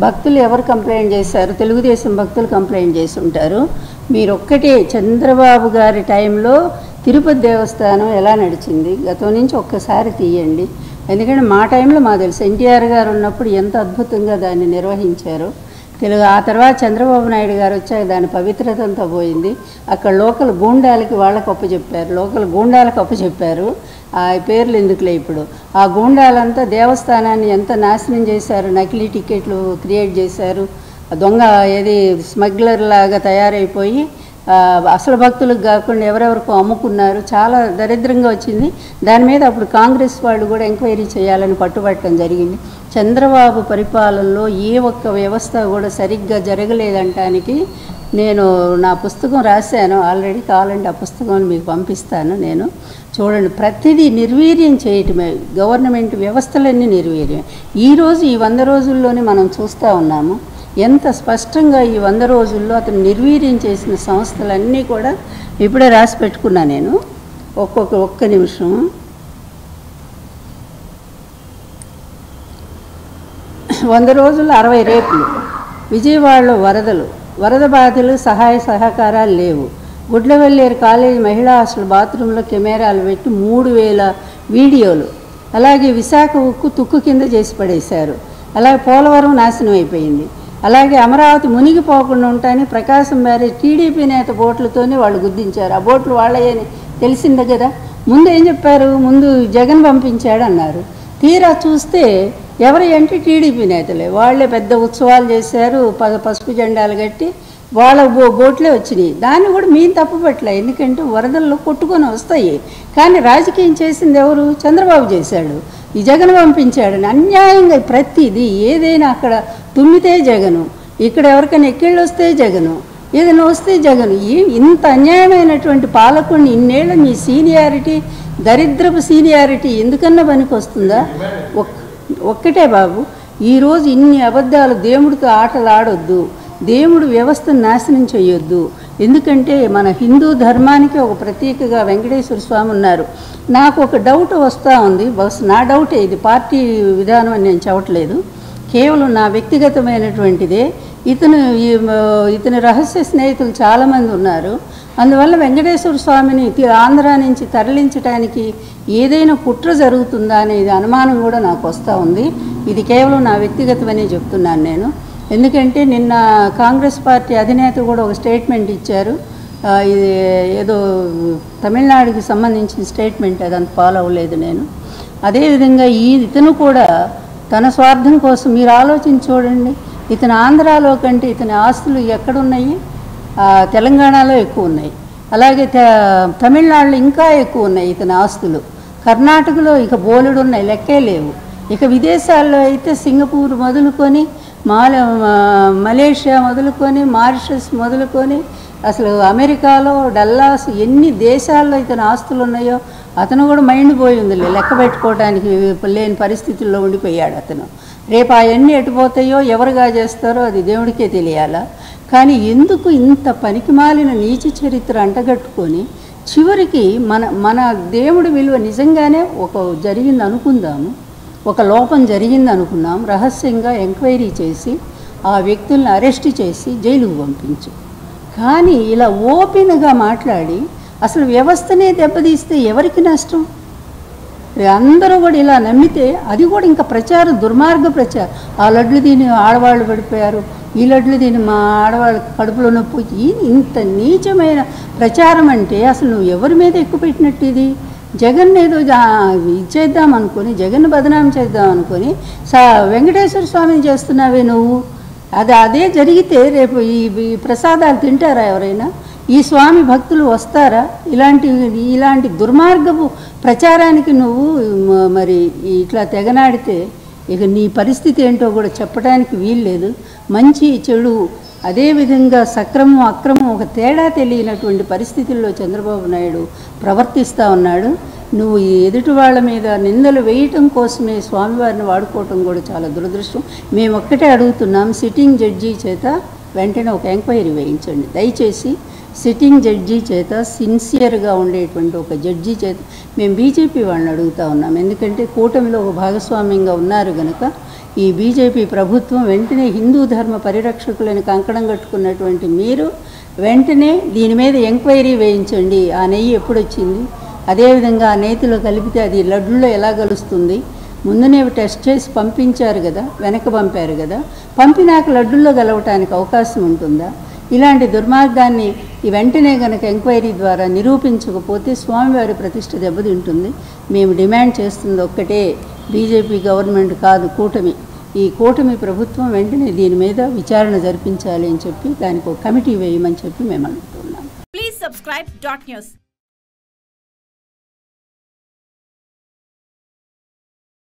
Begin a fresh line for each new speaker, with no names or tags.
భక్తులు ఎవరు కంప్లైంట్ చేశారు? తెలుగుదేశం భక్తులు కంప్లైంట్ చేసి ఉంటారు. మీరు ఒక్కటే చంద్రబాబు గారి టైంలో తిరుపతి దేవస్థానం ఎలా నడిచింది గతం నుంచి ఒక్కసారి తీయండి. ఎందుకంటే మా టైంలో మాకు తెలుసు ఎన్టీఆర్ గారు ఉన్నప్పుడు ఎంత అద్భుతంగా దాన్ని నిర్వహించారో. ఆ తర్వాత చంద్రబాబు నాయుడు గారు వచ్చాక దాని పవిత్రత అంతా పోయింది. అక్కడ లోకల్ గూండాలకి వాళ్ళకి అప్పచెప్పారు, లోకల్ గూండాలకు అప్పచెప్పారు. ఆ పేర్లు ఎందుకులే ఇప్పుడు. ఆ గూండాలంతా దేవస్థానాన్ని ఎంత నాశనం చేశారు, నకిలీ టికెట్లు క్రియేట్ చేశారు, దొంగ ఏది స్మగ్లర్ లాగా తయారైపోయి అసలు భక్తులకు కాకుండా ఎవరెవరికో అమ్ముకున్నారు. చాలా దరిద్రంగా వచ్చింది. దాని మీద అప్పుడు కాంగ్రెస్ వాళ్ళు కూడా ఎంక్వైరీ చేయాలని పట్టుబట్టడం జరిగింది. చంద్రబాబు పరిపాలనలో ఏ ఒక్క వ్యవస్థ కూడా సరిగ్గా జరగలేదంటానికి నేను నా పుస్తకం రాశాను ఆల్రెడీ. కావాలంటే ఆ పుస్తకం మీకు పంపిస్తాను. నేను చూడండి, ప్రతిదీ నిర్వీర్యం చేయటమే, గవర్నమెంట్ వ్యవస్థలన్నీ నిర్వీర్యం. ఈరోజు ఈ 100 రోజుల్లోనే మనం చూస్తూ ఉన్నాము ఎంత స్పష్టంగా ఈ 100 రోజుల్లో అతను నిర్వీర్యం చేసిన సంస్థలన్నీ కూడా ఇప్పుడే రాసి పెట్టుకున్నా నేను. ఒక్క నిమిషం. వంద రోజుల్లో 60 రేపులు, విజయవాడలో వరద బాధితులు సహాయ సహకారాలు లేవు, గుడ్లవెల్లేరు కాలేజీ మహిళా హాస్టల్ బాత్రూంలో కెమెరాలు పెట్టి 3000 వీడియోలు, అలాగే విశాఖ ఉక్కు తుక్కు కింద చేసి పడేశారు, అలాగే పోలవరం నాశనం అయిపోయింది, అలాగే అమరావతి మునిగిపోకుండా ఉంటాయని ప్రకాశం బ్యారేజ్ టీడీపీ నేత బోట్లతోనే వాళ్ళు గుర్తించారు. ఆ బోట్లు వాళ్ళని తెలిసిందే కదా. ముందు ఏం చెప్పారు? ముందు జగన్ పంపించాడు అన్నారు. తీరా చూస్తే ఎవరు అంటే టీడీపీ నేతలే. వాళ్ళే పెద్ద ఉత్సవాలు చేశారు, పసుపు జెండాలు కట్టి వాళ్ళ బోట్లే వచ్చినాయి. దాన్ని కూడా మేము తప్పుపట్టలే, ఎందుకంటే వరదల్లో కొట్టుకొని వస్తాయి. కానీ రాజకీయం చేసింది ఎవరు? చంద్రబాబు చేశాడు, ఈ జగన్ పంపించాడని. అన్యాయంగా ప్రతిదీ ఏదైనా అక్కడ తుమ్మితే జగను, ఇక్కడ ఎవరికైనా ఎక్కిళ్ళు వస్తే జగను, ఏదైనా వస్తే జగను. ఇంత అన్యాయమైనటువంటి పాలకుడిని ఇన్నేళ్ళ మీ సీనియారిటీ, దరిద్రపు సీనియారిటీ ఎందుకన్నా పనికి వస్తుందా? ఒక్కటే బాబు, ఈరోజు ఇన్ని అబద్ధాలు. దేవుడితో ఆటలు ఆడొద్దు, దేవుడు వ్యవస్థను నాశనం చేయొద్దు. ఎందుకంటే మన హిందూ ధర్మానికి ఒక ప్రత్యేకగా వెంకటేశ్వర స్వామి ఉన్నారు. నాకు ఒక డౌట్ వస్తూ ఉంది, బస్ నా డౌటే, ఇది పార్టీ విధానం అని నేను చెప్పట్లేదు, కేవలం నా వ్యక్తిగతమైనటువంటిదే. ఇతని రహస్య స్నేహితులు చాలామంది ఉన్నారు. అందువల్ల వెంకటేశ్వర స్వామిని ఆంధ్ర నుంచి తరలించడానికి ఏదైనా కుట్ర జరుగుతుందా అనేది అనుమానం కూడా నాకు వస్తూ ఉంది. ఇది కేవలం నా వ్యక్తిగతమనే చెప్తున్నాను నేను. ఎందుకంటే నిన్న కాంగ్రెస్ పార్టీ అధినేత కూడా ఒక స్టేట్మెంట్ ఇచ్చారు. ఇది ఏదో తమిళనాడుకి సంబంధించిన స్టేట్మెంట్, అదంత ఫాలో అవ్వలేదు నేను. అదేవిధంగా ఇతను కూడా తన స్వార్థం కోసం, మీరు ఆలోచించి చూడండి, ఇతను ఆంధ్రాలో కంటే ఇతని ఆస్తులు ఎక్కడున్నాయి? తెలంగాణలో ఎక్కువ ఉన్నాయి, అలాగే తమిళనాడులో ఇంకా ఎక్కువ ఉన్నాయి ఇతని ఆస్తులు. కర్ణాటకలో ఇక బోలెడు ఉన్నాయి, లెక్కే లేవు. ఇక విదేశాల్లో అయితే సింగపూర్ మొదలుకొని మలేషియా మొదలుకొని మారిషస్ మొదలుకొని అసలు అమెరికాలో డల్లాస్ ఎన్ని దేశాల్లో ఇతని ఆస్తులు ఉన్నాయో అతను కూడా మైండ్ పోయి ఉంది, లెక్క పెట్టుకోవడానికి లేని పరిస్థితుల్లో ఉండిపోయాడు అతను. రేపు అవన్నీ ఎటుపోతాయో ఎవరుగా చేస్తారో అది దేవుడికే తెలియాలా. కానీ ఎందుకు ఇంత పనికిమాలిన నీచ చరిత్ర అంటగట్టుకొని చివరికి మన దేవుడి విలువ నిజంగానే ఒక జరిగింది అనుకుందాము, ఒక లోపం జరిగింది అనుకున్నాం, రహస్యంగా ఎంక్వైరీ చేసి ఆ వ్యక్తులను అరెస్ట్ చేసి జైలుకు పంపించు. కానీ ఇలా ఓపెన్గా మాట్లాడి అసలు వ్యవస్థనే దెబ్బతీస్తే ఎవరికి నష్టం? అందరూ కూడా ఇలా నమ్మితే అది కూడా ఇంకా ప్రచారం, దుర్మార్గ ప్రచారం. ఆ లడ్లు దీని ఆడవాళ్ళు పడిపోయారు, ఈ లడ్లు దీని మా ఆడవాళ్ళ కడుపులో నొప్పి, ఇంత నీచమైన ప్రచారం అంటే అసలు నువ్వు ఎవరి మీద ఎక్కువ పెట్టినట్టు? ఇది జగన్ ఏదో ఇచ్చేద్దాం అనుకొని, జగన్ బదనాం చేద్దాం అనుకొని వెంకటేశ్వర స్వామిని చేస్తున్నావే నువ్వు. అదే జరిగితే రేపు ఈ ప్రసాదాలు తింటారా ఎవరైనా? ఈ స్వామి భక్తులు వస్తారా? ఇలాంటి దుర్మార్గపు ప్రచారానికి నువ్వు మరి ఇట్లా తెగనాడితే ఇక నీ పరిస్థితి ఏంటో కూడా చెప్పడానికి వీల్లేదు. మంచి చెడు, అదేవిధంగా సక్రమం అక్రమం ఒక తేడా తెలియనటువంటి పరిస్థితుల్లో చంద్రబాబు నాయుడు ప్రవర్తిస్తూ ఉన్నాడు. నువ్వు ఈ ఎదుటి వాళ్ళ మీద నిందలు వేయటం కోసమే స్వామివారిని వాడుకోవటం కూడా చాలా దురదృష్టం. మేము ఒక్కటే అడుగుతున్నాం, సిట్టింగ్ జడ్జి చేత వెంటనే ఒక ఎంక్వైరీ వేయించండి దయచేసి. సిట్టింగ్ జడ్జి చేత, సిన్సియర్గా ఉండేటువంటి ఒక జడ్జి చేత మేము బీజేపీ వాళ్ళని అడుగుతూ ఉన్నాం. ఎందుకంటే కూటమిలో ఒక భాగస్వామ్యంగా ఉన్నారు కనుక ఈ బీజేపీ ప్రభుత్వం వెంటనే హిందూ ధర్మ పరిరక్షకులను కంకణం కట్టుకున్నటువంటి మీరు వెంటనే దీని మీద ఎంక్వైరీ వేయించండి. ఆ నెయ్యి ఎప్పుడు వచ్చింది, అదేవిధంగా ఆ నేతిలో కలిపితే అది లడ్డులో ఎలా కలుస్తుంది, ముందునే టెస్ట్ చేసి పంపించారు కదా, వెనక పంపారు కదా, పంపినాక లడ్డుల్లో కలవటానికి అవకాశం ఉంటుందా? ఇలాంటి దుర్మార్గాన్ని వెంటనే కనుక ఎంక్వైరీ ద్వారా నిరూపించకపోతే స్వామివారి ప్రతిష్ఠ దెబ్బతింటుంది. మేము డిమాండ్ చేస్తుంది ఒక్కటే, బీజేపీ గవర్నమెంట్ కాదు, కూటమి. ఈ కూటమి ప్రభుత్వం వెంటనే దీని మీద విచారణ జరిపించాలి అని చెప్పి దానికి ఒక కమిటీ వేయమని చెప్పి మేము అనుకుంటున్నాం.
Please subscribe .news